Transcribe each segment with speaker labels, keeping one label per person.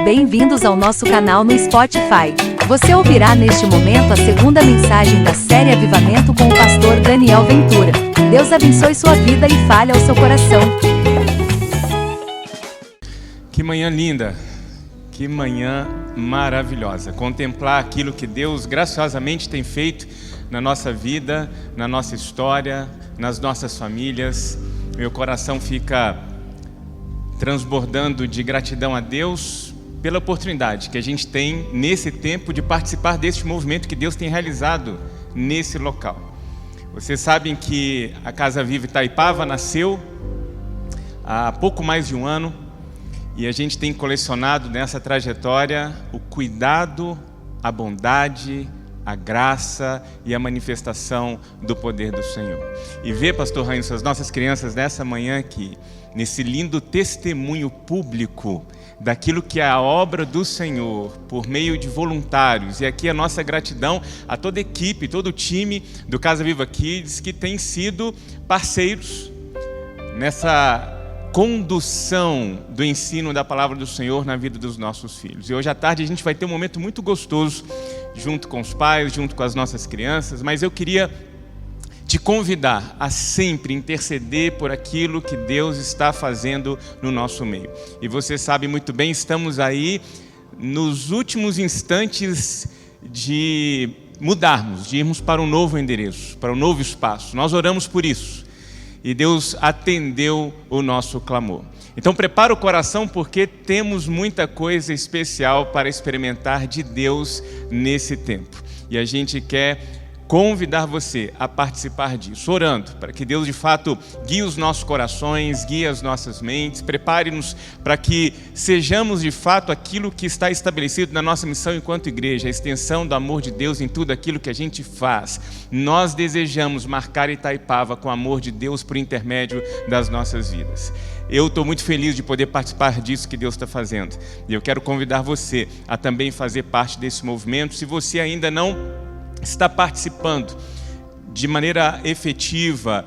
Speaker 1: Bem-vindos ao nosso canal no Spotify. Você ouvirá neste momento a segunda mensagem da série Avivamento com o pastor Daniel Ventura. Deus abençoe sua vida e fale ao seu coração.
Speaker 2: Que manhã linda, que manhã maravilhosa. Contemplar aquilo que Deus graciosamente tem feito na nossa vida, na nossa história, nas nossas famílias. Meu coração fica transbordando de gratidão a Deus pela oportunidade que a gente tem nesse tempo de participar deste movimento que Deus tem realizado nesse local. Vocês sabem que a Casa Viva Itaipava nasceu há pouco mais de um ano e a gente tem colecionado nessa trajetória o cuidado, a bondade, a graça e a manifestação do poder do Senhor. E ver, pastor Rainho, as nossas crianças nessa manhã aqui, nesse lindo testemunho público daquilo que é a obra do Senhor, por meio de voluntários, e aqui a nossa gratidão a toda a equipe, todo o time do Casa Viva Kids, que tem sido parceiros nessa condução do ensino da palavra do Senhor na vida dos nossos filhos. E hoje à tarde a gente vai ter um momento muito gostoso, junto com os pais, junto com as nossas crianças, mas eu queria te convidar a sempre interceder por aquilo que Deus está fazendo no nosso meio. E você sabe muito bem, estamos aí nos últimos instantes de mudarmos, de irmos para um novo endereço, para um novo espaço. Nós oramos por isso e Deus atendeu o nosso clamor. Então prepara o coração, porque temos muita coisa especial para experimentar de Deus nesse tempo. E a gente quer convidar você a participar disso, orando para que Deus de fato guie os nossos corações, guie as nossas mentes, prepare-nos para que sejamos de fato aquilo que está estabelecido na nossa missão enquanto igreja, a extensão do amor de Deus em tudo aquilo que a gente faz. Nós desejamos marcar Itaipava com o amor de Deus por intermédio das nossas vidas. Eu estou muito feliz de poder participar disso que Deus está fazendo. E eu quero convidar você a também fazer parte desse movimento. Se você ainda não está participando de maneira efetiva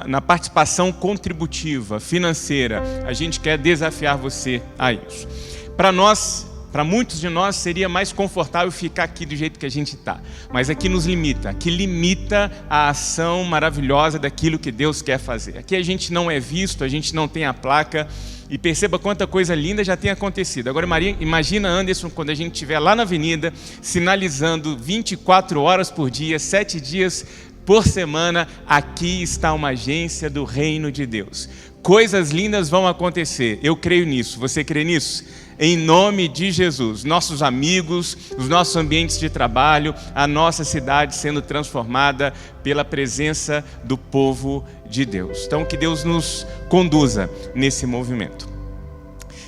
Speaker 2: na participação contributiva, financeira, a gente quer desafiar você a isso. Para muitos de nós seria mais confortável ficar aqui do jeito que a gente está, mas aqui nos limita, aqui limita a ação maravilhosa daquilo que Deus quer fazer. Aqui a gente não é visto, a gente não tem a placa, e perceba quanta coisa linda já tem acontecido. Agora imagina, Anderson, quando a gente estiver lá na avenida, sinalizando 24 horas por dia, 7 dias por semana, aqui está uma agência do Reino de Deus. Coisas lindas vão acontecer, eu creio nisso. Você crê nisso? Em nome de Jesus, nossos amigos, os nossos ambientes de trabalho, a nossa cidade sendo transformada pela presença do povo de Deus. Então que Deus nos conduza nesse movimento.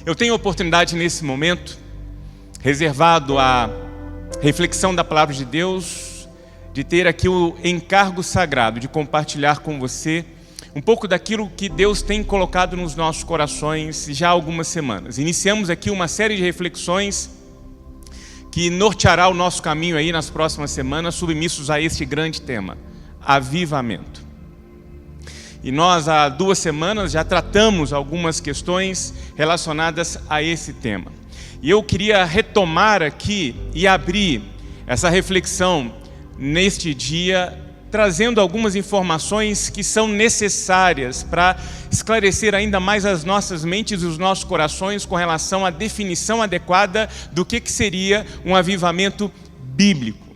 Speaker 2: Eu tenho a oportunidade nesse momento, reservado à reflexão da palavra de Deus, de ter aqui o encargo sagrado de compartilhar com você um pouco daquilo que Deus tem colocado nos nossos corações já há algumas semanas. Iniciamos aqui uma série de reflexões que norteará o nosso caminho aí nas próximas semanas, submissos a este grande tema, avivamento. E nós há 2 semanas já tratamos algumas questões relacionadas a esse tema. E eu queria retomar aqui e abrir essa reflexão neste dia, trazendo algumas informações que são necessárias para esclarecer ainda mais as nossas mentes e os nossos corações com relação à definição adequada do que seria um avivamento bíblico.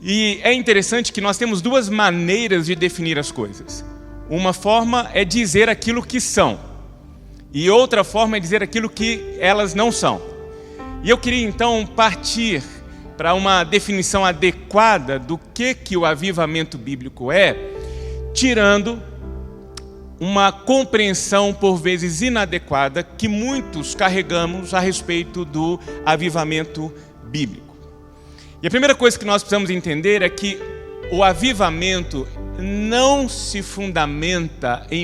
Speaker 2: E é interessante que nós temos 2 maneiras de definir as coisas. Uma forma é dizer aquilo que são, e outra forma é dizer aquilo que elas não são. E eu queria então partir para uma definição adequada do que o avivamento bíblico é, tirando uma compreensão por vezes inadequada que muitos carregamos a respeito do avivamento bíblico. E a primeira coisa que nós precisamos entender é que o avivamento não se fundamenta em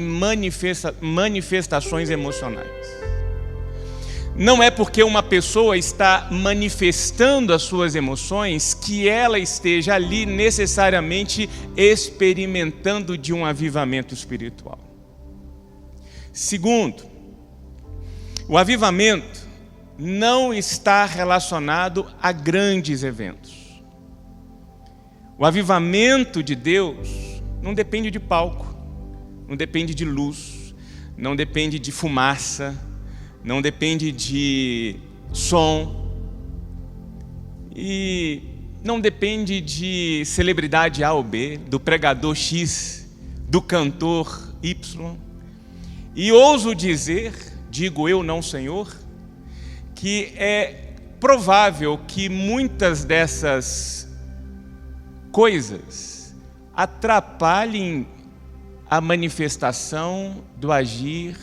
Speaker 2: manifestações emocionais. Não é porque uma pessoa está manifestando as suas emoções que ela esteja ali necessariamente experimentando de um avivamento espiritual. Segundo, o avivamento não está relacionado a grandes eventos. O avivamento de Deus não depende de palco, não depende de luz, não depende de fumaça, não depende de som e não depende de celebridade A ou B, do pregador X, do cantor Y. E ouso dizer, digo eu não, Senhor, que é provável que muitas dessas coisas atrapalhem a manifestação do agir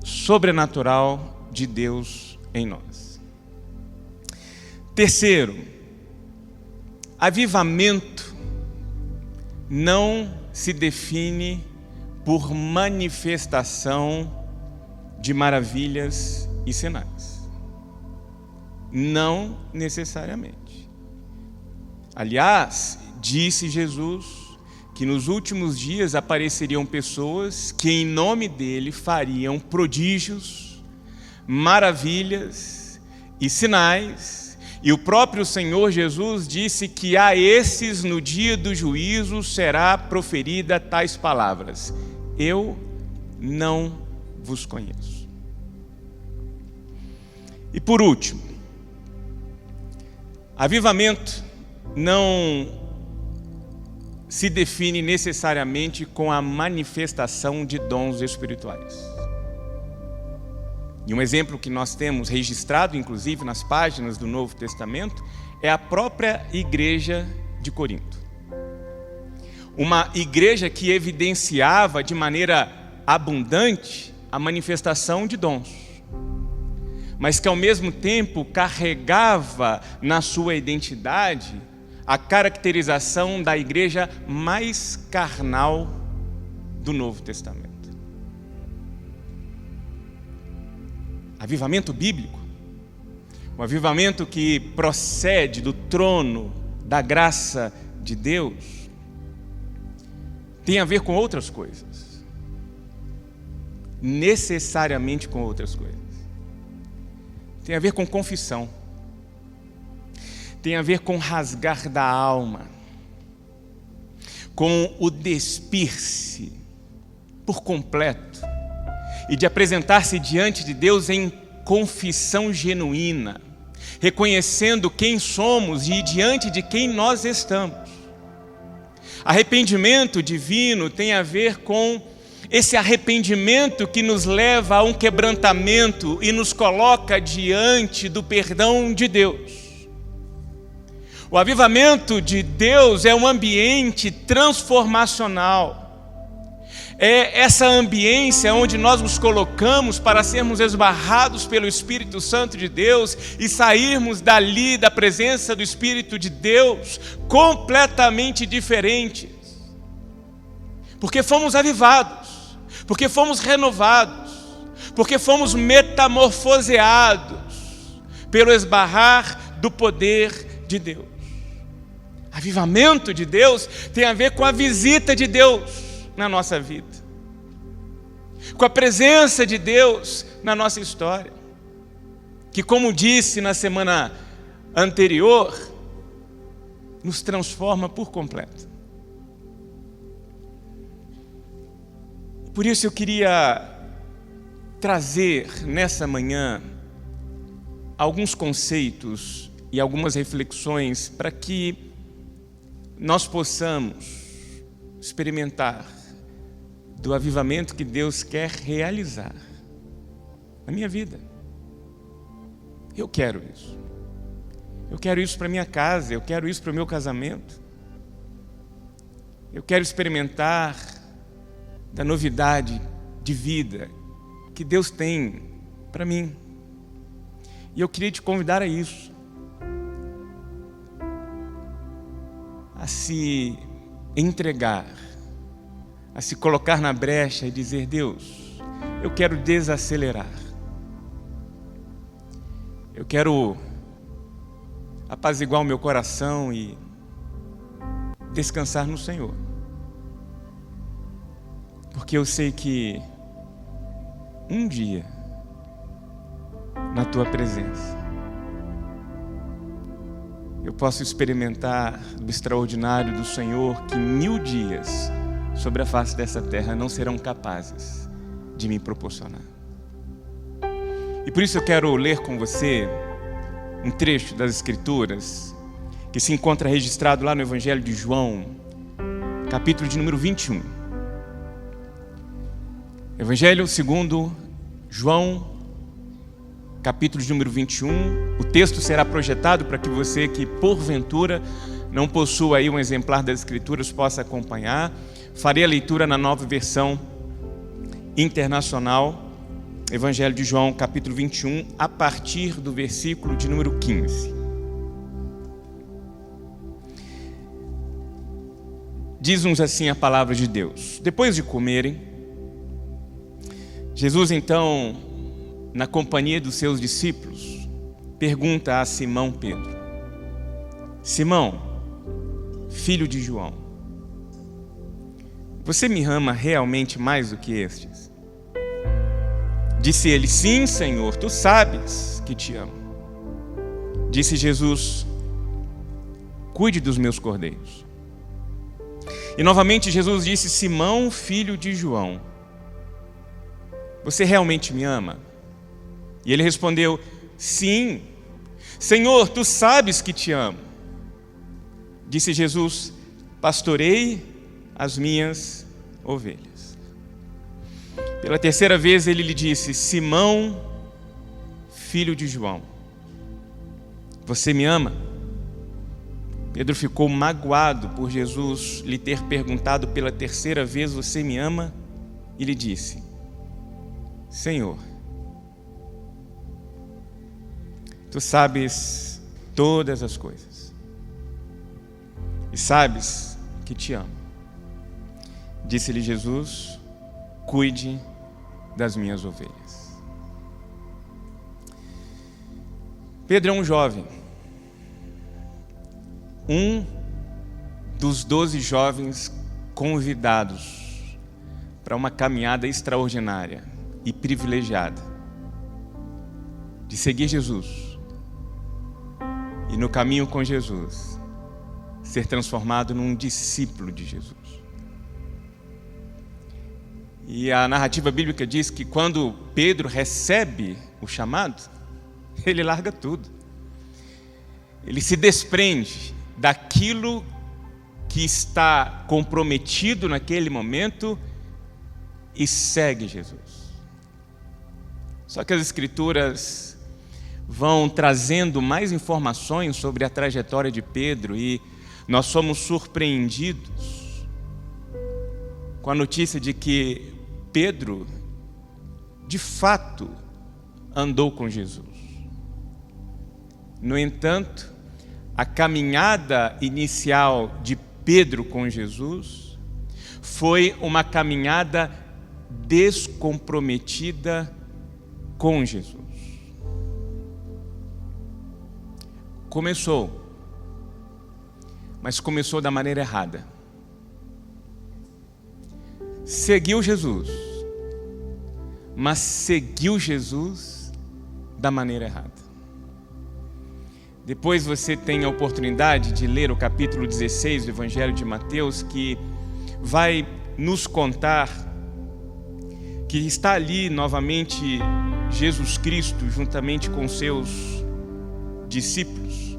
Speaker 2: sobrenatural de Deus em nós. Terceiro, avivamento não se define por manifestação de maravilhas e sinais. Não necessariamente. Aliás, disse Jesus que nos últimos dias apareceriam pessoas que em nome dele fariam prodígios, maravilhas e sinais. E o próprio Senhor Jesus disse que a esses no dia do juízo será proferida tais palavras: eu não vos conheço. E por último, avivamento não se define necessariamente com a manifestação de dons espirituais. E um exemplo que nós temos registrado, inclusive nas páginas do Novo Testamento, é a própria igreja de Corinto. Uma igreja que evidenciava de maneira abundante a manifestação de dons, mas que ao mesmo tempo carregava na sua identidade a caracterização da igreja mais carnal do Novo Testamento. Avivamento bíblico, um avivamento que procede do trono da graça de Deus, tem a ver com outras coisas, necessariamente com outras coisas. Tem a ver com confissão, tem a ver com rasgar da alma, com o despir-se por completo e de apresentar-se diante de Deus em confissão genuína, reconhecendo quem somos e diante de quem nós estamos. Arrependimento divino tem a ver com esse arrependimento que nos leva a um quebrantamento e nos coloca diante do perdão de Deus. O avivamento de Deus é um ambiente transformacional. É essa ambiência onde nós nos colocamos para sermos esbarrados pelo Espírito Santo de Deus e sairmos dali da presença do Espírito de Deus completamente diferentes. Porque fomos avivados, porque fomos renovados, porque fomos metamorfoseados pelo esbarrar do poder de Deus. Avivamento de Deus tem a ver com a visita de Deus na nossa vida, com a presença de Deus na nossa história, que, como disse na semana anterior, nos transforma por completo. Por isso eu queria trazer nessa manhã alguns conceitos e algumas reflexões para que nós possamos experimentar do avivamento que Deus quer realizar na minha vida. Eu quero isso. Eu quero isso para minha casa, eu quero isso para o meu casamento. Eu quero experimentar da novidade de vida que Deus tem para mim. E eu queria te convidar a isso. A se entregar, a se colocar na brecha e dizer: Deus, eu quero desacelerar. Eu quero apaziguar o meu coração e descansar no Senhor. Porque eu sei que um dia, na tua presença, eu posso experimentar do extraordinário do Senhor que 1000 dias sobre a face dessa terra não serão capazes de me proporcionar. E por isso eu quero ler com você um trecho das Escrituras que se encontra registrado lá no Evangelho de João, capítulo de número 21. Evangelho segundo João, capítulo de número 21. O texto será projetado para que você que porventura não possua aí um exemplar das Escrituras possa acompanhar. Farei a leitura na Nova Versão Internacional. Evangelho de João, capítulo 21, a partir do versículo de número 15. Diz-nos assim a palavra de Deus. Depois de comerem, Jesus então, na companhia dos seus discípulos, pergunta a Simão Pedro: Simão, filho de João, você me ama realmente mais do que estes? Disse ele: sim, Senhor, tu sabes que te amo. Disse Jesus: cuide dos meus cordeiros. E novamente Jesus disse: Simão, filho de João, você realmente me ama? E ele respondeu: sim, Senhor, tu sabes que te amo. Disse Jesus: pastorei as minhas ovelhas. Pela terceira vez ele lhe disse: Simão, filho de João, você me ama? Pedro ficou magoado por Jesus lhe ter perguntado pela terceira vez: você me ama? E lhe disse: Senhor, tu sabes todas as coisas e sabes que te amo. Disse-lhe Jesus: cuide das minhas ovelhas. Pedro é um jovem, um dos 12 jovens convidados para uma caminhada extraordinária e privilegiada de seguir Jesus e no caminho com Jesus ser transformado num discípulo de Jesus. E a narrativa bíblica diz que quando Pedro recebe o chamado, ele larga tudo. Ele se desprende daquilo que está comprometido naquele momento e segue Jesus. Só que as Escrituras vão trazendo mais informações sobre a trajetória de Pedro e nós somos surpreendidos com a notícia de que Pedro, de fato, andou com Jesus. No entanto, a caminhada inicial de Pedro com Jesus foi uma caminhada descomprometida com Jesus. Começou, mas começou da maneira errada. Seguiu Jesus, mas seguiu Jesus da maneira errada. Depois você tem a oportunidade de ler o capítulo 16 do Evangelho de Mateus, que vai nos contar que está ali novamente Jesus Cristo juntamente com seus discípulos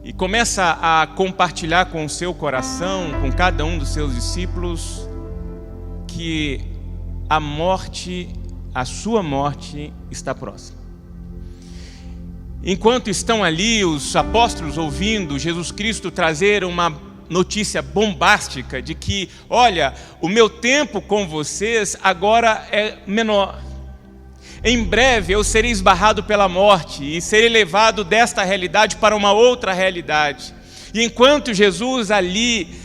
Speaker 2: e começa a compartilhar com o seu coração, com cada um dos seus discípulos, que a morte, a sua morte está próxima. Enquanto estão ali os apóstolos ouvindo Jesus Cristo trazer uma notícia bombástica de que, olha, o meu tempo com vocês agora é menor. Em breve eu serei esbarrado pela morte e serei levado desta realidade para uma outra realidade. E enquanto Jesus ali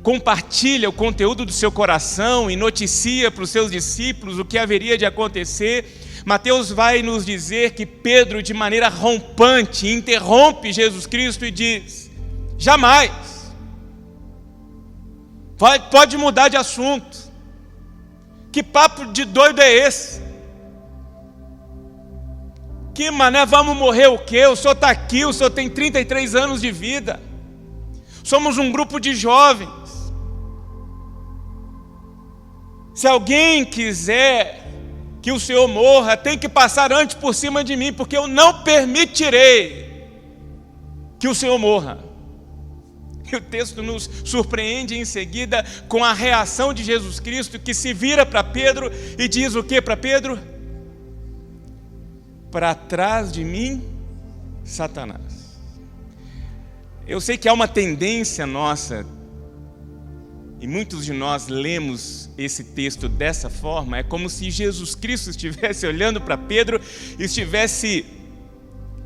Speaker 2: compartilha o conteúdo do seu coração e noticia para os seus discípulos o que haveria de acontecer, Mateus vai nos dizer que Pedro, de maneira rompante, interrompe Jesus Cristo e diz: jamais, pode mudar de assunto, Que papo de doido é esse? Que mané, vamos morrer o quê? O senhor está aqui, o senhor tem 33 anos de vida. Somos um grupo de jovens. Se alguém quiser que o Senhor morra, tem que passar antes por cima de mim, porque eu não permitirei que o Senhor morra. E o texto nos surpreende em seguida com a reação de Jesus Cristo, que se vira para Pedro e diz o que para Pedro? Para trás de mim, Satanás. Eu sei que há uma tendência nossa, e muitos de nós lemos esse texto dessa forma, é como se Jesus Cristo estivesse olhando para Pedro e estivesse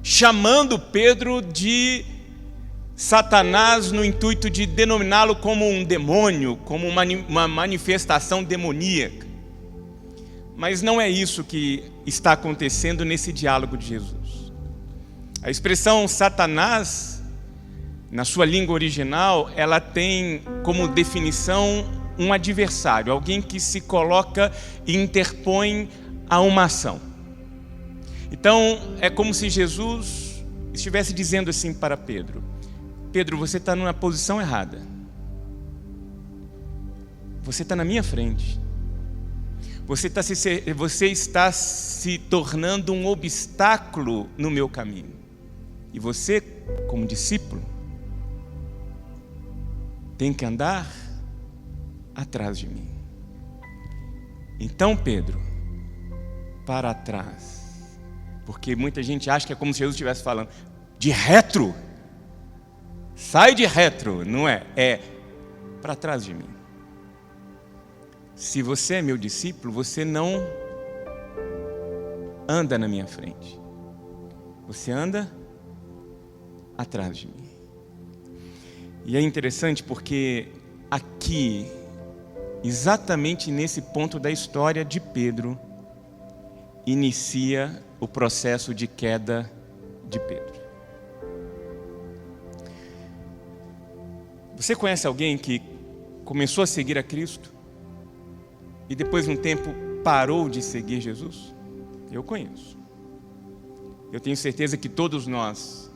Speaker 2: chamando Pedro de Satanás no intuito de denominá-lo como um demônio, como uma manifestação demoníaca. Mas não é isso que está acontecendo nesse diálogo de Jesus. A expressão Satanás, na sua língua original, ela tem como definição um adversário, alguém que se coloca e interpõe a uma ação. Então, é como se Jesus estivesse dizendo assim para Pedro: Pedro, você está numa posição errada. Você está na minha frente. Você está se tornando um obstáculo no meu caminho. E você, como discípulo, tem que andar atrás de mim. Então, Pedro, para trás. Porque muita gente acha que é como se Jesus estivesse falando de retro. Sai de retro, não é? É para trás de mim. Se você é meu discípulo, você não anda na minha frente. Você anda atrás de mim. E é interessante porque aqui, exatamente nesse ponto da história de Pedro, inicia o processo de queda de Pedro. Você conhece alguém que começou a seguir a Cristo e depois de um tempo parou de seguir Jesus? Eu conheço. Eu tenho certeza que todos nós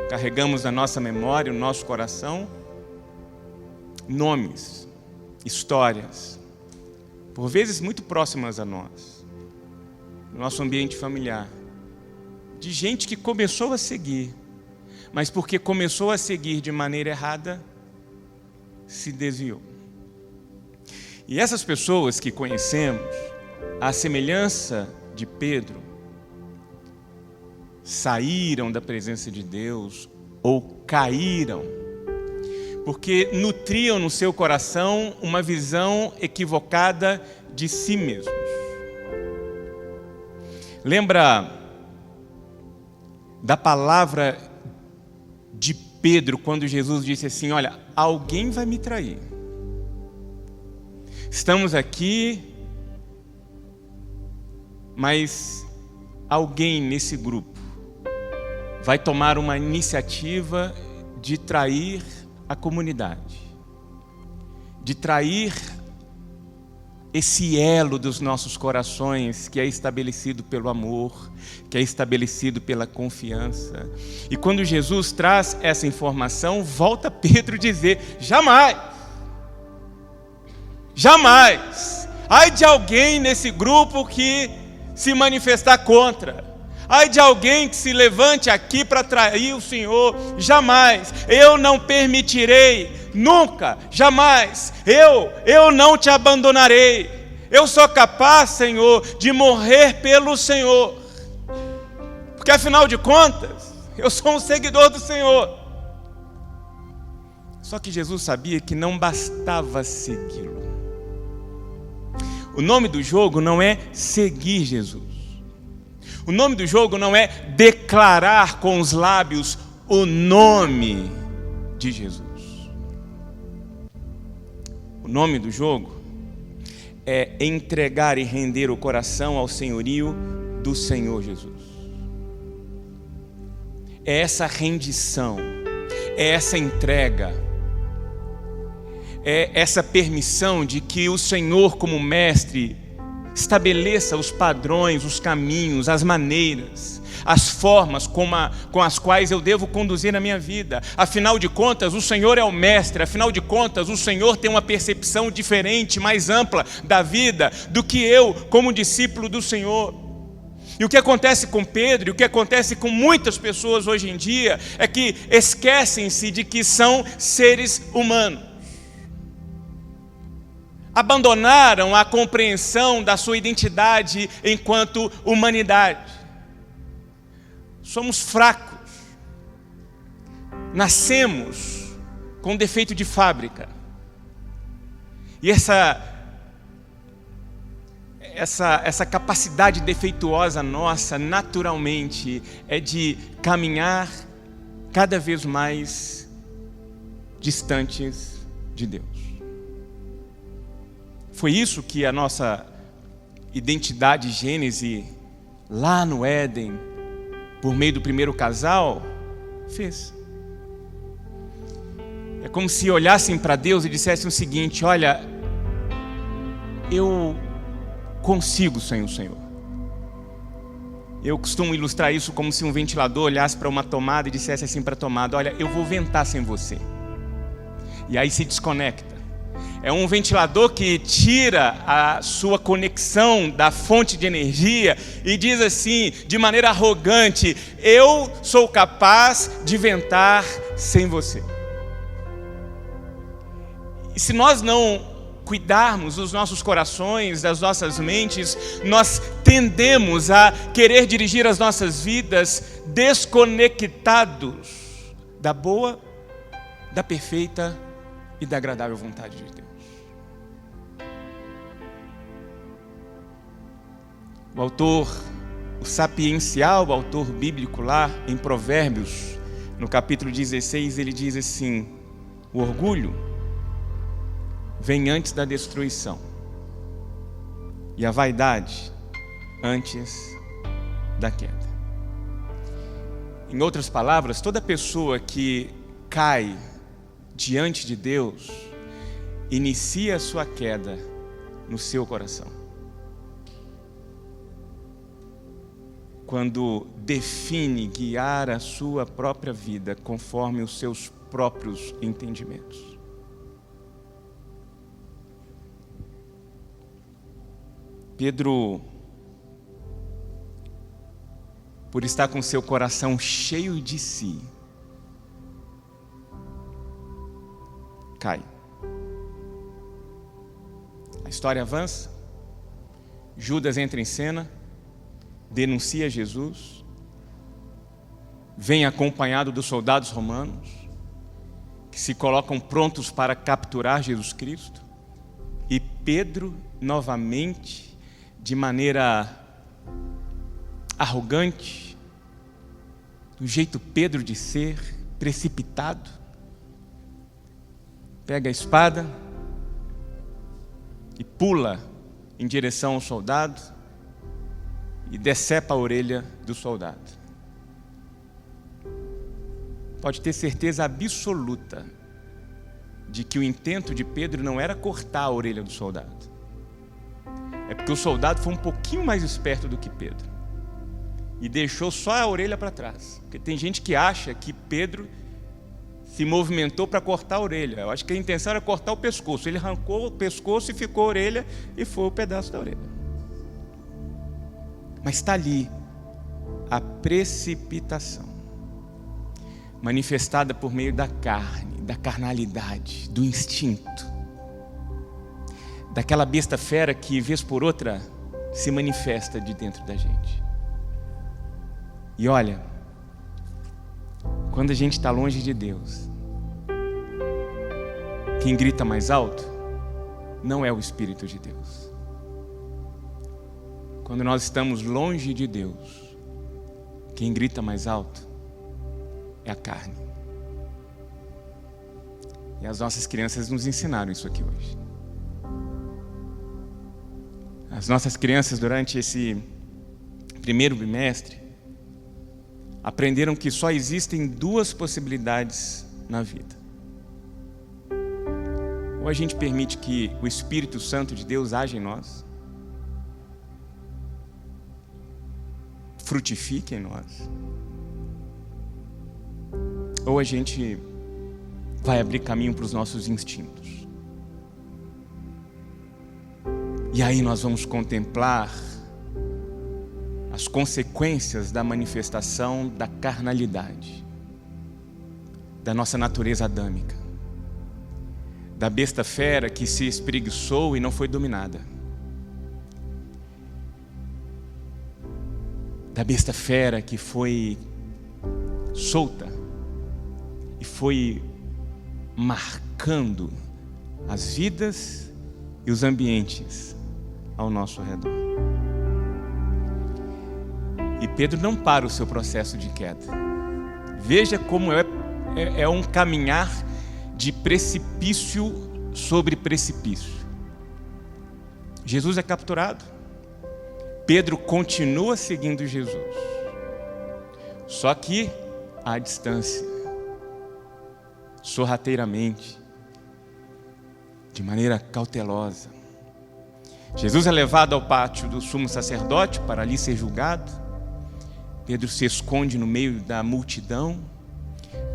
Speaker 2: carregamos na nossa memória, no nosso coração, nomes, histórias, por vezes muito próximas a nós, no nosso ambiente familiar, de gente que começou a seguir, mas porque começou a seguir de maneira errada, se desviou. E essas pessoas que conhecemos, à semelhança de Pedro, saíram da presença de Deus ou caíram, porque nutriam no seu coração uma visão equivocada de si mesmos. Lembra da palavra de Pedro quando Jesus disse assim: olha, alguém vai me trair. Estamos aqui, mas alguém nesse grupo vai tomar uma iniciativa de trair a comunidade, de trair esse elo dos nossos corações que é estabelecido pelo amor, que é estabelecido pela confiança. E quando Jesus traz essa informação, volta Pedro dizer: jamais, jamais, ai de alguém nesse grupo que se manifestar contra. Ai de alguém que se levante aqui para trair o Senhor. Jamais, eu não permitirei, nunca, jamais, eu não te abandonarei. Eu sou capaz, Senhor, de morrer pelo Senhor, porque afinal de contas, eu sou um seguidor do Senhor. Só que Jesus sabia que não bastava segui-lo. O nome do jogo não é seguir Jesus. O nome do jogo não é declarar com os lábios o nome de Jesus. O nome do jogo é entregar e render o coração ao senhorio do Senhor Jesus. É essa rendição, é essa entrega, é essa permissão de que o Senhor, como mestre, estabeleça os padrões, os caminhos, as maneiras, as formas com as quais eu devo conduzir a minha vida. Afinal de contas, o Senhor é o mestre. Afinal de contas, o Senhor tem uma percepção diferente, mais ampla da vida do que eu, como discípulo do Senhor. E o que acontece com Pedro, e o que acontece com muitas pessoas hoje em dia, é que esquecem-se de que são seres humanos. Abandonaram a compreensão da sua identidade enquanto humanidade. Somos fracos. Nascemos com defeito de fábrica. E essa capacidade defeituosa nossa, naturalmente, é de caminhar cada vez mais distantes de Deus. Foi isso que a nossa identidade Gênese, lá no Éden, por meio do primeiro casal, fez. É como se olhassem para Deus e dissessem o seguinte: olha, eu consigo sem o Senhor. Eu costumo ilustrar isso como se um ventilador olhasse para uma tomada e dissesse assim para a tomada: olha, eu vou ventar sem você. E aí se desconecta. É um ventilador que tira a sua conexão da fonte de energia e diz assim, de maneira arrogante: eu sou capaz de ventar sem você. E se nós não cuidarmos dos nossos corações, das nossas mentes, nós tendemos a querer dirigir as nossas vidas desconectados da boa, da perfeita e da agradável vontade de Deus. O autor, o sapiencial, o autor bíblico lá em Provérbios, no capítulo 16, ele diz assim: o orgulho vem antes da destruição, e a vaidade antes da queda. Em outras palavras, toda pessoa que cai diante de Deus inicia a sua queda no seu coração, quando define guiar a sua própria vida conforme os seus próprios entendimentos. Pedro, por estar com seu coração cheio de si, cai. A história avança. Judas entra em cena, denuncia Jesus, vem acompanhado dos soldados romanos, que se colocam prontos para capturar Jesus Cristo, e Pedro, novamente, de maneira arrogante, do jeito Pedro de ser, precipitado, pega a espada e pula em direção ao soldado e decepa a orelha do soldado. Pode ter certeza absoluta de que o intento de Pedro não era cortar a orelha do soldado. É porque o soldado foi um pouquinho mais esperto do que Pedro e deixou só a orelha para trás. Porque tem gente que acha que Pedro se movimentou para cortar a orelha. Eu acho que a intenção era cortar o pescoço. Ele arrancou o pescoço e ficou a orelha, e foi o pedaço da orelha. Mas está ali a precipitação, manifestada por meio da carne, da carnalidade, do instinto, daquela besta fera que, vez por outra, se manifesta de dentro da gente. E olha, quando a gente está longe de Deus, quem grita mais alto não é o Espírito de Deus. Quando nós estamos longe de Deus, quem grita mais alto é a carne. E as nossas crianças nos ensinaram isso aqui hoje. As nossas crianças, durante esse primeiro bimestre, aprenderam que só existem duas possibilidades na vida. Ou a gente permite que o Espírito Santo de Deus age em nós, frutifique em nós, ou a gente vai abrir caminho para os nossos instintos. E aí nós vamos contemplar as consequências da manifestação da carnalidade, da nossa natureza adâmica, da besta fera que se espreguiçou e não foi dominada, da besta fera que foi solta e foi marcando as vidas e os ambientes ao nosso redor. E Pedro não para o seu processo de queda. Veja como é um caminhar de precipício sobre precipício. Jesus é capturado. Pedro continua seguindo Jesus, só que à distância, sorrateiramente, de maneira cautelosa. Jesus é levado ao pátio do sumo sacerdote para ali ser julgado. Pedro se esconde no meio da multidão,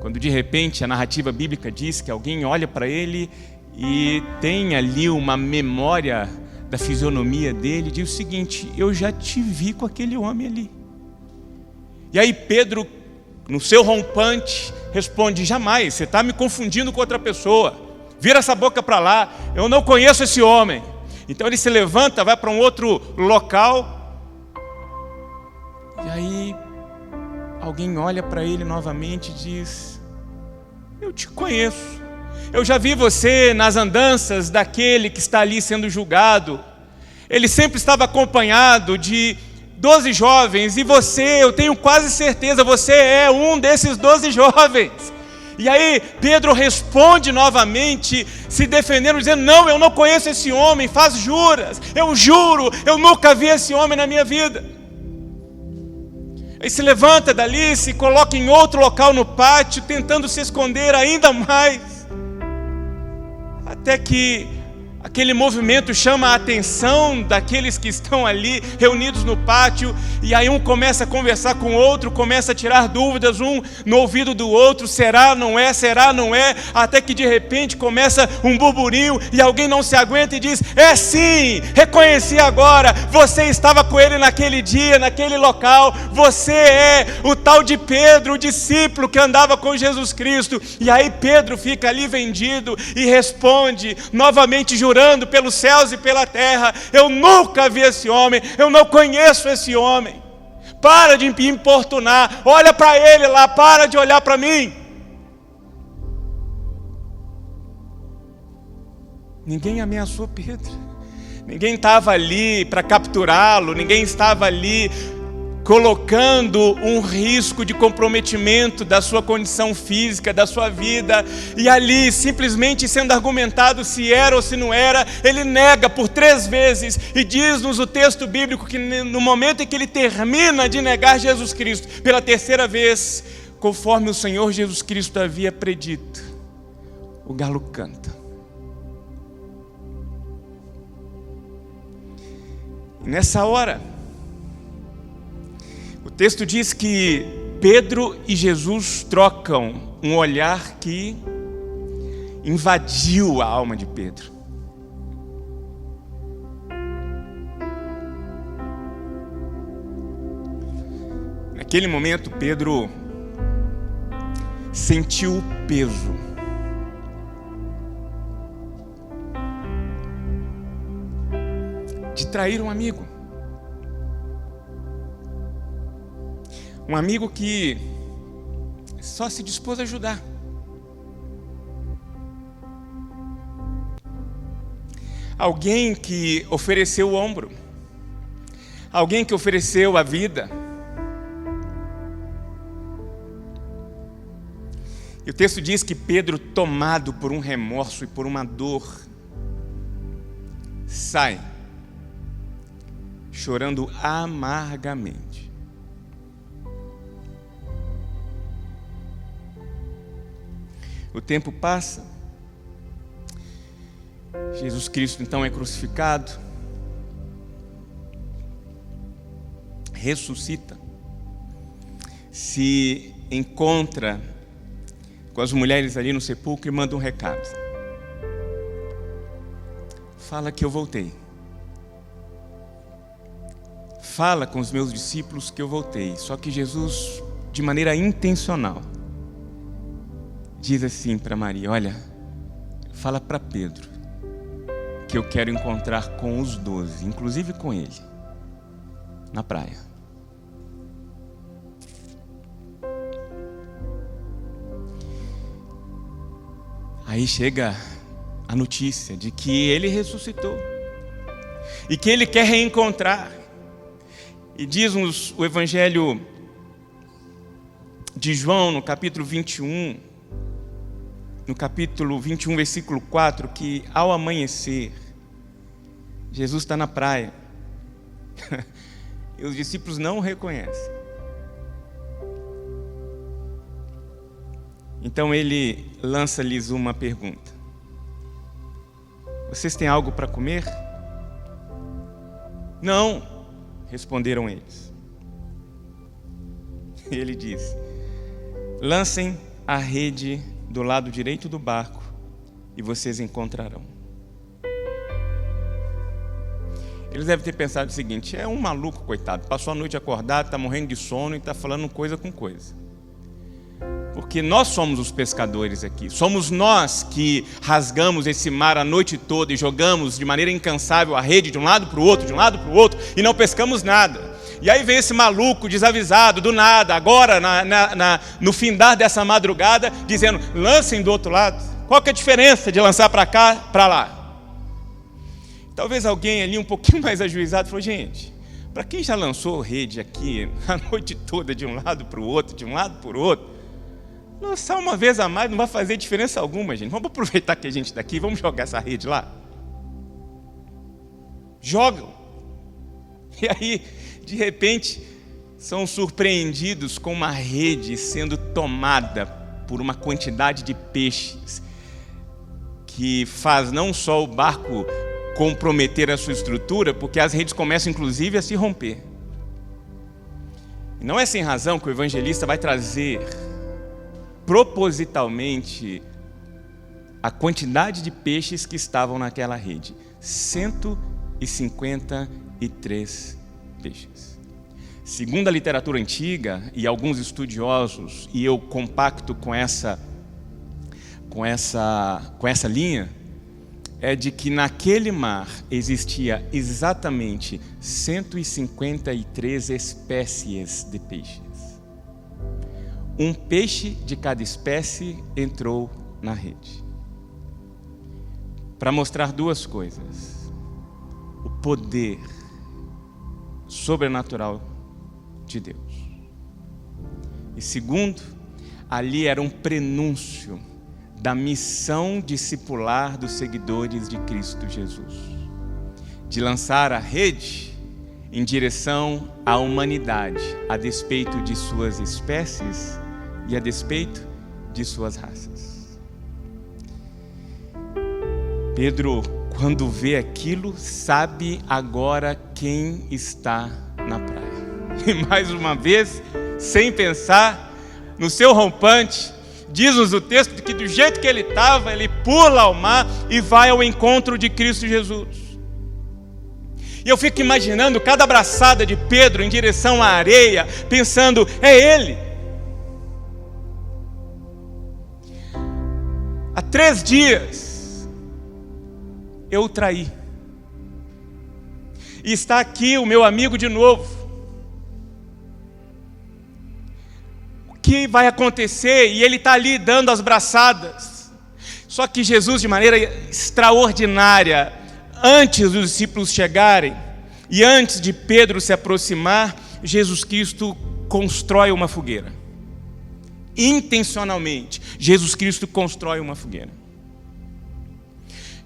Speaker 2: quando de repente a narrativa bíblica diz que alguém olha para ele e tem ali uma memória da fisionomia dele, diz o seguinte: eu já te vi com aquele homem ali. E aí Pedro, no seu rompante, responde: jamais, você está me confundindo com outra pessoa, vira essa boca para lá, eu não conheço esse homem. Então ele se levanta, vai para um outro local, e aí alguém olha para ele novamente e diz: eu te conheço, eu já vi você nas andanças daquele que está ali sendo julgado. Ele sempre estava acompanhado de 12 jovens, e você, eu tenho quase certeza, você é um desses 12 jovens. E aí Pedro responde novamente, se defendendo, dizendo: não, eu não conheço esse homem, faz juras, eu juro, eu nunca vi esse homem na minha vida. Aí se levanta dali, se coloca em outro local no pátio, tentando se esconder ainda mais, até que aquele movimento chama a atenção daqueles que estão ali reunidos no pátio, e aí um começa a conversar com o outro, começa a tirar dúvidas um no ouvido do outro: será, não é, será, não é, até que de repente começa um burburinho e alguém não se aguenta e diz: é sim, reconheci agora, você estava com ele naquele dia, naquele local, você é o tal de Pedro, o discípulo que andava com Jesus Cristo. E aí Pedro fica ali vendido e responde novamente, jurando pelos céus e pela terra: eu nunca vi esse homem, eu não conheço esse homem. Para de me importunar, olha para ele lá, para de olhar para mim. Ninguém ameaçou Pedro, ninguém estava ali para capturá-lo, ninguém estava ali colocando um risco de comprometimento da sua condição física, da sua vida. E ali, simplesmente sendo argumentado se era ou se não era, ele nega por 3 vezes, e diz-nos o texto bíblico que no momento em que ele termina de negar Jesus Cristo pela 3ª vez, conforme o Senhor Jesus Cristo havia predito, o galo canta. E nessa hora, o texto diz que Pedro e Jesus trocam um olhar que invadiu a alma de Pedro. Naquele momento, Pedro sentiu o peso de trair um amigo. Um amigo que só se dispôs a ajudar. Alguém que ofereceu o ombro. Alguém que ofereceu a vida. E o texto diz que Pedro, tomado por um remorso e por uma dor, sai chorando amargamente. O tempo passa Jesus Cristo então é crucificado, ressuscita, se encontra com as mulheres ali no sepulcro e manda um recado. Fala que eu voltei. Fala com os meus discípulos que eu voltei. Só que Jesus, de maneira intencional, diz assim para Maria: olha, fala para Pedro que eu quero encontrar com os 12, inclusive com ele, na praia. Aí chega a notícia de que ele ressuscitou e que ele quer reencontrar. E diz-nos o Evangelho de João, no capítulo 21, versículo 4, que ao amanhecer, Jesus está na praia e os discípulos não o reconhecem. Então ele lança-lhes uma pergunta: vocês têm algo para comer? Não, responderam eles. Ele disse: lancem a rede do lado direito do barco e vocês encontrarão. Eles devem ter pensado o seguinte: é um maluco, coitado, passou a noite acordado, está morrendo de sono e está falando coisa com coisa. Porque nós somos os pescadores aqui, somos nós que rasgamos esse mar a noite toda e jogamos de maneira incansável a rede de um lado para o outro, e não pescamos nada. E aí vem esse maluco desavisado, do nada, agora no findar dessa madrugada, dizendo: lancem do outro lado. Qual que é a diferença de lançar para cá, para lá? Talvez alguém ali um pouquinho mais ajuizado falou: gente, para quem já lançou rede aqui a noite toda de um lado para o outro, lançar uma vez a mais não vai fazer diferença alguma, gente. Vamos aproveitar que a gente está aqui, vamos jogar essa rede lá. Jogam. E aí, de repente, são surpreendidos com uma rede sendo tomada por uma quantidade de peixes que faz não só o barco comprometer a sua estrutura, porque as redes começam inclusive a se romper. E não é sem razão que o evangelista vai trazer propositalmente a quantidade de peixes que estavam naquela rede: 153 peixes. Segundo a literatura antiga e alguns estudiosos, e eu compacto com essa linha, é de que naquele mar existia exatamente 153 espécies de peixes. Um peixe de cada espécie entrou na rede. Para mostrar duas coisas: o poder sobrenatural de Deus. E segundo, ali era um prenúncio da missão discipular dos seguidores de Cristo Jesus, de lançar a rede em direção à humanidade, a despeito de suas espécies e a despeito de suas raças. Pedro, quando vê aquilo, sabe agora quem está na praia. E mais uma vez, sem pensar, no seu rompante, diz-nos o texto que do jeito que ele estava, ele pula ao mar e vai ao encontro de Cristo Jesus. E eu fico imaginando cada abraçada de Pedro em direção à areia, pensando: é ele. Há 3 dias eu o traí. E está aqui o meu amigo de novo. O que vai acontecer? E ele está ali dando as braçadas. Só que Jesus, de maneira extraordinária, antes dos discípulos chegarem e antes de Pedro se aproximar, Jesus Cristo constrói uma fogueira. Intencionalmente, Jesus Cristo constrói uma fogueira.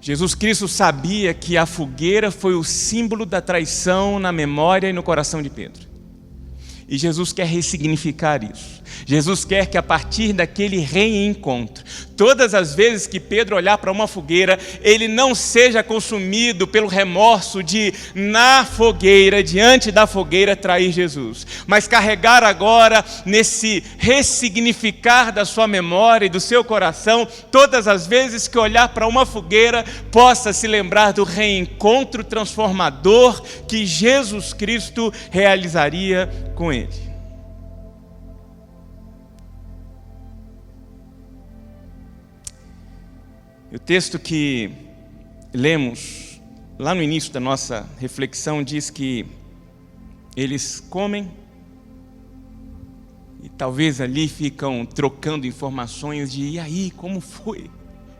Speaker 2: Jesus Cristo sabia que a fogueira foi o símbolo da traição na memória e no coração de Pedro. E Jesus quer ressignificar isso. Jesus quer que a partir daquele reencontro, todas as vezes que Pedro olhar para uma fogueira, ele não seja consumido pelo remorso de, na fogueira, diante da fogueira, trair Jesus, mas carregar agora nesse ressignificar da sua memória e do seu coração, todas as vezes que olhar para uma fogueira, possa se lembrar do reencontro transformador que Jesus Cristo realizaria com ele. O texto que lemos lá no início da nossa reflexão diz que eles comem e talvez ali ficam trocando informações de: e aí, como foi?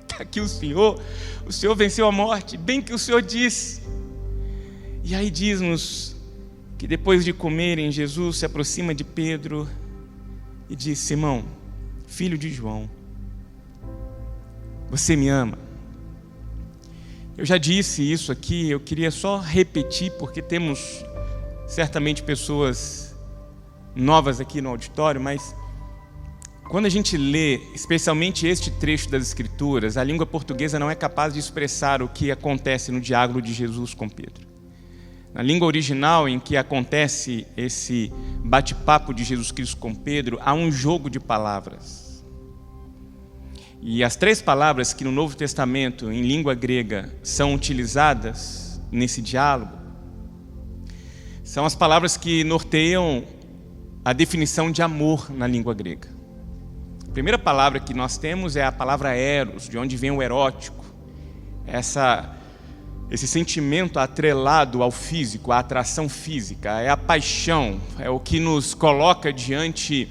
Speaker 2: Está aqui o Senhor venceu a morte, bem que o Senhor disse. E aí diz-nos que depois de comerem, Jesus se aproxima de Pedro e diz: Simão, filho de João, você me ama? Eu já disse isso aqui, eu queria só repetir, porque temos certamente pessoas novas aqui no auditório, mas quando a gente lê, especialmente este trecho das Escrituras, a língua portuguesa não é capaz de expressar o que acontece no diálogo de Jesus com Pedro. Na língua original em que acontece esse bate-papo de Jesus Cristo com Pedro, há um jogo de palavras. E as 3 palavras que no Novo Testamento, em língua grega, são utilizadas nesse diálogo, são as palavras que norteiam a definição de amor na língua grega. A primeira palavra que nós temos é a palavra eros, de onde vem o erótico. Esse sentimento atrelado ao físico, à atração física, é a paixão, é o que nos coloca diante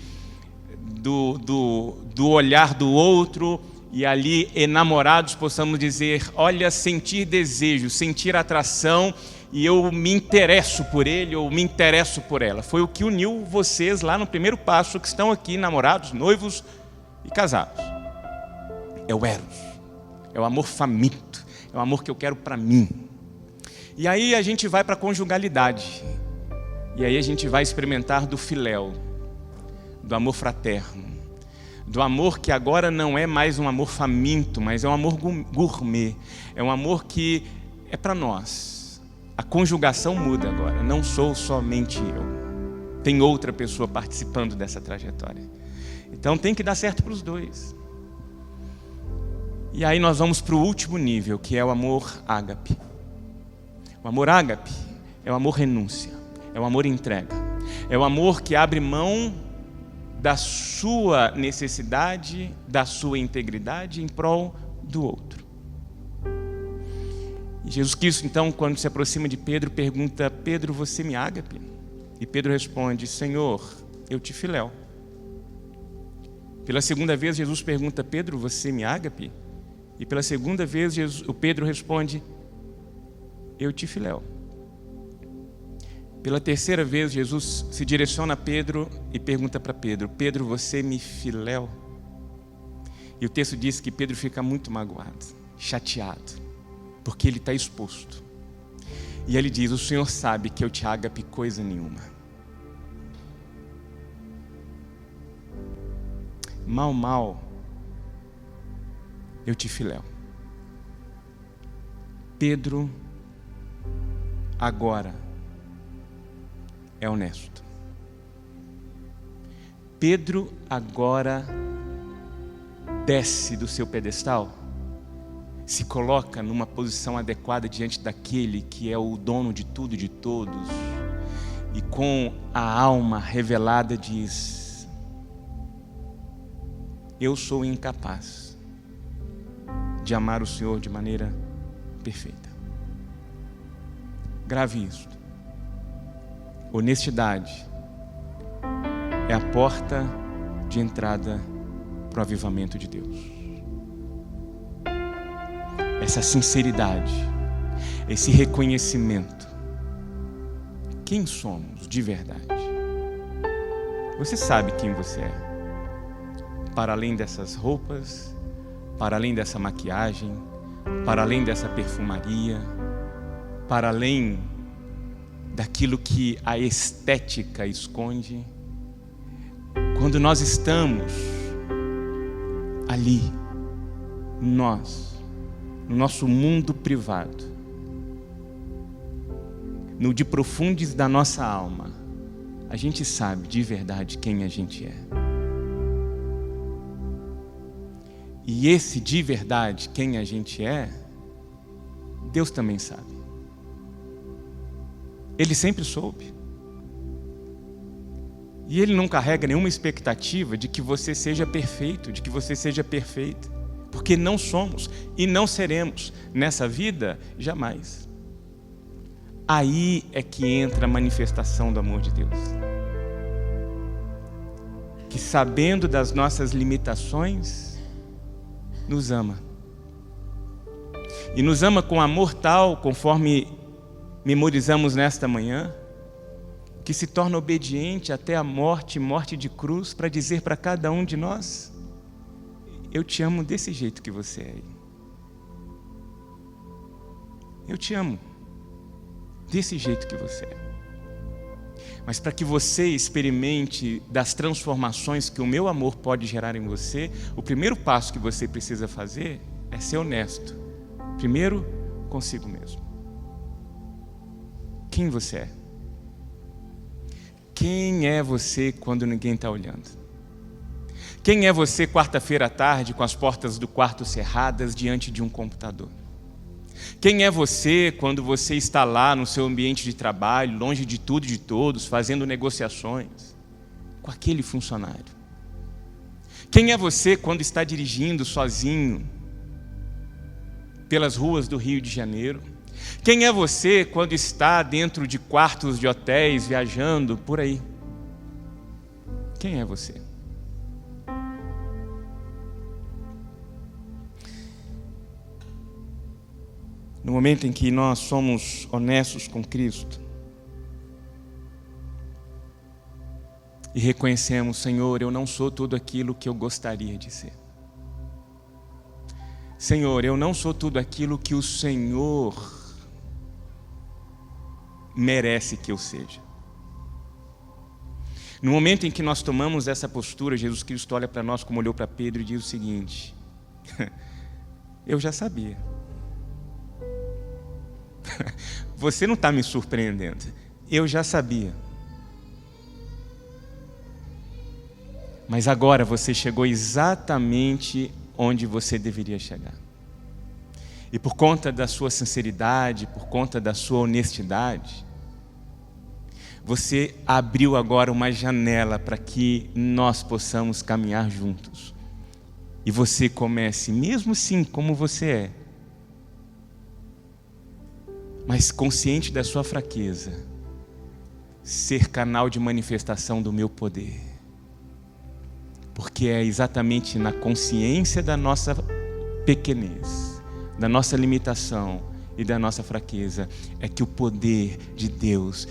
Speaker 2: do olhar do outro e ali, enamorados, possamos dizer: olha, sentir desejo, sentir atração, e eu me interesso por ele ou me interesso por ela. Foi o que uniu vocês lá no primeiro passo, que estão aqui namorados, noivos e casados. É o eros, é o amor faminto, é o amor que eu quero para mim. E aí a gente vai para a conjugalidade, e aí a gente vai experimentar do filéu, do amor fraterno, do amor que agora não é mais um amor faminto, mas é um amor gourmet, é um amor que é para nós. A conjugação muda agora, não sou somente eu, tem outra pessoa participando dessa trajetória. Então tem que dar certo para os dois. E aí nós vamos para o último nível, que é o amor ágape. O amor ágape é o amor renúncia, é o amor entrega, é o amor que abre mão da sua necessidade, da sua integridade em prol do outro. E Jesus Cristo, então, quando se aproxima de Pedro, pergunta: Pedro, você me ágape? E Pedro responde: Senhor, eu te filéu. Pela segunda vez, Jesus pergunta: Pedro, você me ágape? E pela segunda vez, o Pedro responde: eu te filéu. Pela terceira vez, Jesus se direciona a Pedro e pergunta para Pedro: Pedro, você me filéu? E o texto diz que Pedro fica muito magoado, chateado, porque ele está exposto. E ele diz: o Senhor sabe que eu te ágape coisa nenhuma. Mal, eu te filéu. Pedro agora é honesto. Pedro agora desce do seu pedestal, se coloca numa posição adequada diante daquele que é o dono de tudo e de todos, e com a alma revelada diz: eu sou incapaz de amar o Senhor de maneira perfeita. Grave isto. Honestidade é a porta de entrada para o avivamento de Deus. Essa sinceridade, esse reconhecimento. Quem somos de verdade? Você sabe quem você é. Para além dessas roupas, para além dessa maquiagem, para além dessa perfumaria, para além daquilo que a estética esconde, quando nós estamos ali, no nosso mundo privado, no de profundes da nossa alma, a gente sabe de verdade quem a gente é. E esse de verdade quem a gente é, Deus também sabe. Ele sempre soube. E Ele não carrega nenhuma expectativa de que você seja perfeito, de que você seja perfeita. Porque não somos e não seremos nessa vida jamais. Aí é que entra a manifestação do amor de Deus. Que sabendo das nossas limitações, nos ama. E nos ama com amor tal, conforme memorizamos nesta manhã, que se torna obediente até a morte de cruz, para dizer para cada um de nós: eu te amo desse jeito que você é. Eu te amo desse jeito que você é. Mas para que você experimente das transformações que o meu amor pode gerar em você, o primeiro passo que você precisa fazer é ser honesto. Primeiro, consigo mesmo. Quem você é? Quem é você quando ninguém está olhando? Quem é você quarta-feira à tarde com as portas do quarto cerradas diante de um computador? Quem é você quando você está lá no seu ambiente de trabalho, longe de tudo e de todos, fazendo negociações com aquele funcionário? Quem é você quando está dirigindo sozinho pelas ruas do Rio de Janeiro? Quem é você quando está dentro de quartos de hotéis, viajando por aí? Quem é você? No momento em que nós somos honestos com Cristo e reconhecemos: Senhor, eu não sou tudo aquilo que eu gostaria de ser. Senhor, eu não sou tudo aquilo que o Senhor merece que eu seja. No momento em que nós tomamos essa postura, Jesus Cristo olha para nós como olhou para Pedro e diz o seguinte: eu já sabia. Você não está me surpreendendo. Eu já sabia. Mas agora você chegou exatamente onde você deveria chegar. E por conta da sua sinceridade, por conta da sua honestidade, você abriu agora uma janela para que nós possamos caminhar juntos. E você comece, mesmo assim como você é, mas consciente da sua fraqueza, ser canal de manifestação do meu poder. Porque é exatamente na consciência da nossa pequenez, da nossa limitação e da nossa fraqueza, é que o poder de Deus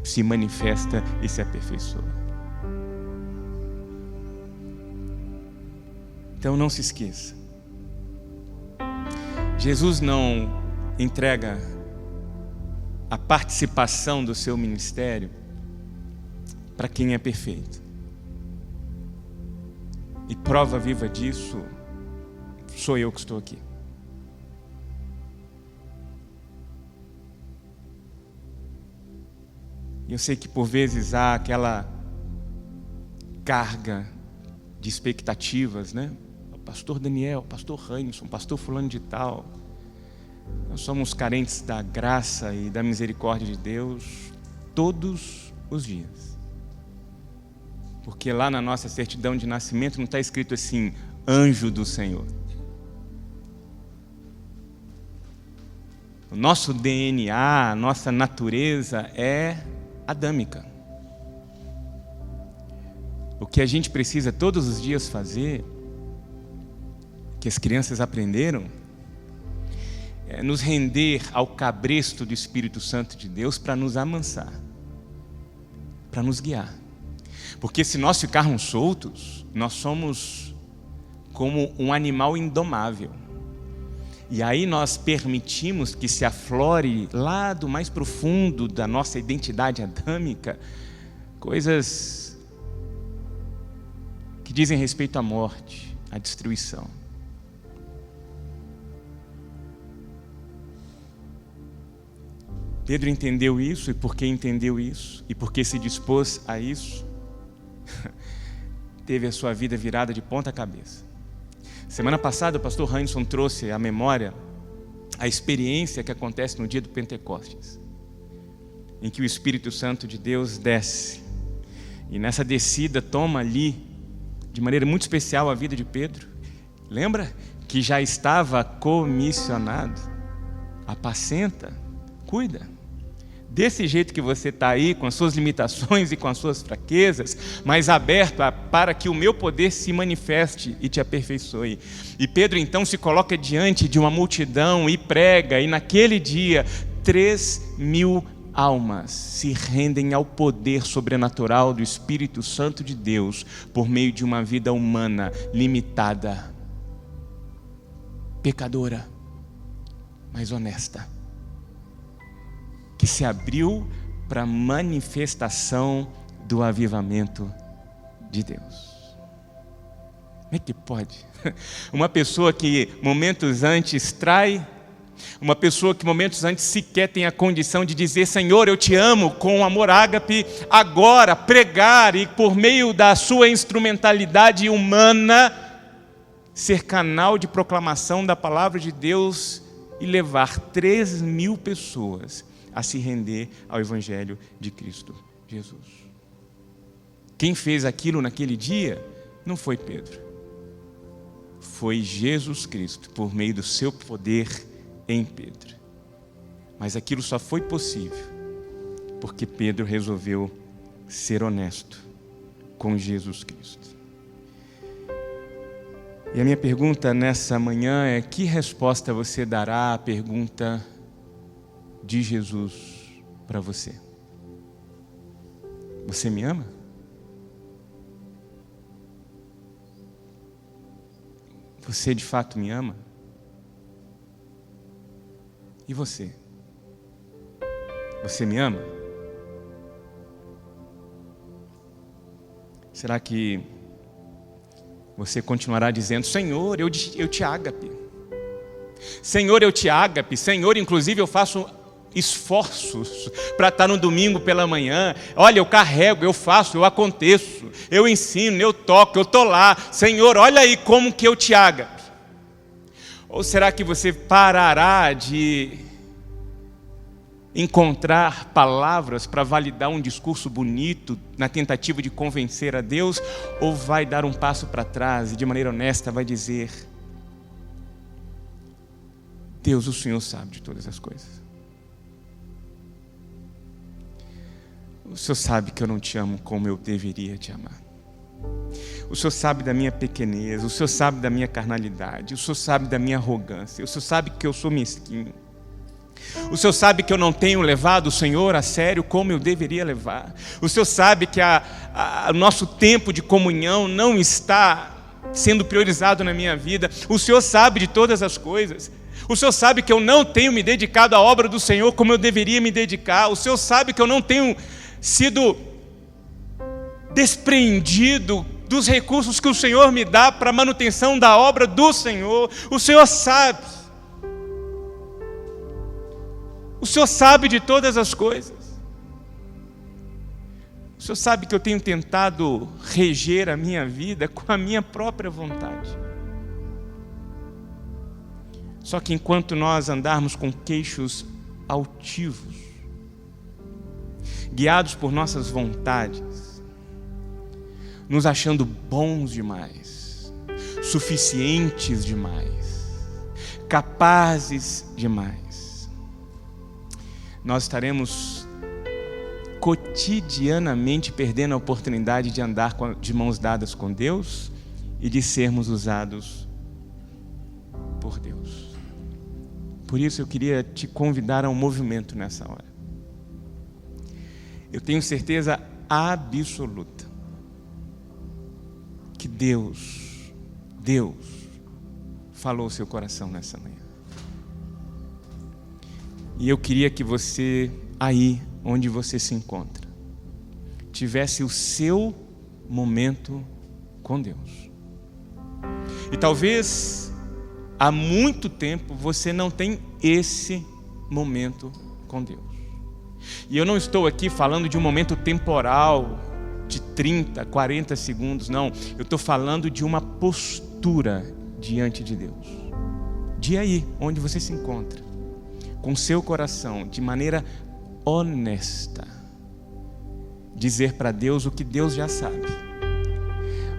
Speaker 2: se manifesta e se aperfeiçoa. Então não se esqueça, Jesus não entrega a participação do seu ministério para quem é perfeito. E prova viva disso sou eu que estou aqui. E eu sei que por vezes há aquela carga de expectativas, né? O pastor Daniel, o pastor Ranison, o pastor fulano de tal. Nós somos carentes da graça e da misericórdia de Deus todos os dias. Porque lá na nossa certidão de nascimento não está escrito assim: anjo do Senhor. O nosso DNA, a nossa natureza é adâmica. O que a gente precisa todos os dias fazer, que as crianças aprenderam, é nos render ao cabresto do Espírito Santo de Deus para nos amansar, para nos guiar. Porque se nós ficarmos soltos, nós somos como um animal indomável. E aí nós permitimos que se aflore lá do mais profundo da nossa identidade adâmica coisas que dizem respeito à morte, à destruição. Pedro entendeu isso, e porque entendeu isso, e porque se dispôs a isso, teve a sua vida virada de ponta cabeça. Semana passada o pastor Hanson trouxe à memória a experiência que acontece no dia do Pentecostes, em que o Espírito Santo de Deus desce, e nessa descida toma ali, de maneira muito especial, a vida de Pedro. Lembra? Que já estava comissionado. Apacenta, cuida. Desse jeito que você está aí, com as suas limitações e com as suas fraquezas, mas aberto para que o meu poder se manifeste e te aperfeiçoe. E Pedro então se coloca diante de uma multidão e prega, e naquele dia 3.000 almas se rendem ao poder sobrenatural do Espírito Santo de Deus por meio de uma vida humana limitada, pecadora, mas honesta, que se abriu para a manifestação do avivamento de Deus. Como é que pode? Uma pessoa que momentos antes trai, uma pessoa que momentos antes sequer tem a condição de dizer: Senhor, eu te amo, com amor ágape, agora pregar e por meio da sua instrumentalidade humana ser canal de proclamação da palavra de Deus e levar 3.000 pessoas a se render ao Evangelho de Cristo Jesus. Quem fez aquilo naquele dia não foi Pedro, foi Jesus Cristo, por meio do seu poder em Pedro. Mas aquilo só foi possível porque Pedro resolveu ser honesto com Jesus Cristo. E a minha pergunta nessa manhã é: que resposta você dará à pergunta de Jesus para você? Você me ama? Você de fato me ama? E você? Você me ama? Será que você continuará dizendo: Senhor, eu te ágape. Senhor, eu te ágape. Senhor, inclusive eu faço esforços para estar no domingo pela manhã. Olha, eu carrego, eu faço, eu aconteço, eu ensino, eu toco, eu estou lá. Senhor, olha aí como que eu te ágape. Ou será que você parará de encontrar palavras para validar um discurso bonito na tentativa de convencer a Deus, ou vai dar um passo para trás e de maneira honesta vai dizer: Deus, o Senhor sabe de todas as coisas. O Senhor sabe que eu não te amo como eu deveria te amar. O Senhor sabe da minha pequenez, o Senhor sabe da minha carnalidade, o Senhor sabe da minha arrogância, o Senhor sabe que eu sou mesquinho. O Senhor sabe que eu não tenho levado o Senhor a sério como eu deveria levar. O Senhor sabe que o nosso tempo de comunhão não está sendo priorizado na minha vida. O Senhor sabe de todas as coisas. O Senhor sabe que eu não tenho me dedicado à obra do Senhor como eu deveria me dedicar. O Senhor sabe que eu não tenho sido despreendido dos recursos que o Senhor me dá para a manutenção da obra do Senhor. O Senhor sabe. O Senhor sabe de todas as coisas. O Senhor sabe que eu tenho tentado reger a minha vida com a minha própria vontade. Só que enquanto nós andarmos com queixos altivos, guiados por nossas vontades, nos achando bons demais, suficientes demais, capazes demais, nós estaremos cotidianamente perdendo a oportunidade de andar de mãos dadas com Deus e de sermos usados por Deus. Por isso eu queria te convidar a um movimento nessa hora. Eu tenho certeza absoluta que Deus falou ao seu coração nessa manhã. E eu queria que você, aí onde você se encontra, tivesse o seu momento com Deus. E talvez há muito tempo você não tem esse momento com Deus. E eu não estou aqui falando de um momento temporal de 30, 40 segundos, não. Eu estou falando de uma postura diante de Deus. De aí, onde você se encontra, com seu coração, de maneira honesta, dizer para Deus o que Deus já sabe.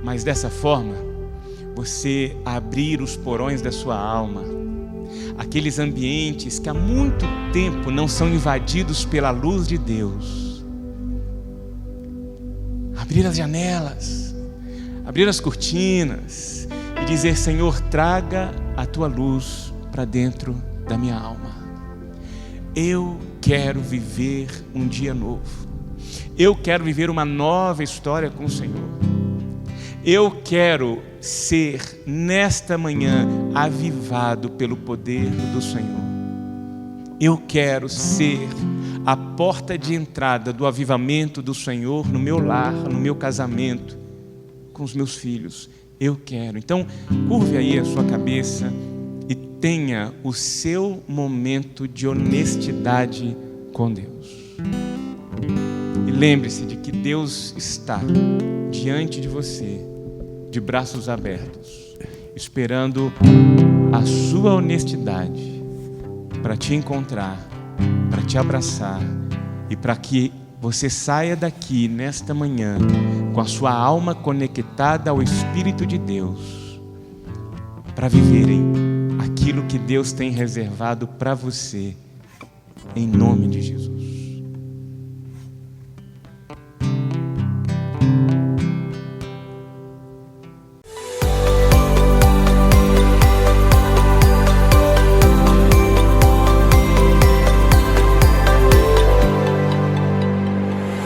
Speaker 2: Mas dessa forma, você abrir os porões da sua alma, aqueles ambientes que há muito tempo não são invadidos pela luz de Deus. Abrir as janelas, abrir as cortinas e dizer: Senhor, traga a tua luz para dentro da minha alma. Eu quero viver um dia novo. Eu quero viver uma nova história com o Senhor. Eu quero ser, nesta manhã, avivado pelo poder do Senhor. Eu quero ser a porta de entrada do avivamento do Senhor no meu lar, no meu casamento, com os meus filhos. Eu quero. Então, curve aí a sua cabeça e tenha o seu momento de honestidade com Deus. E lembre-se de que Deus está diante de você, de braços abertos, esperando a sua honestidade para te encontrar, para te abraçar e para que você saia daqui nesta manhã com a sua alma conectada ao Espírito de Deus, para viverem aquilo que Deus tem reservado para você, em nome de Jesus.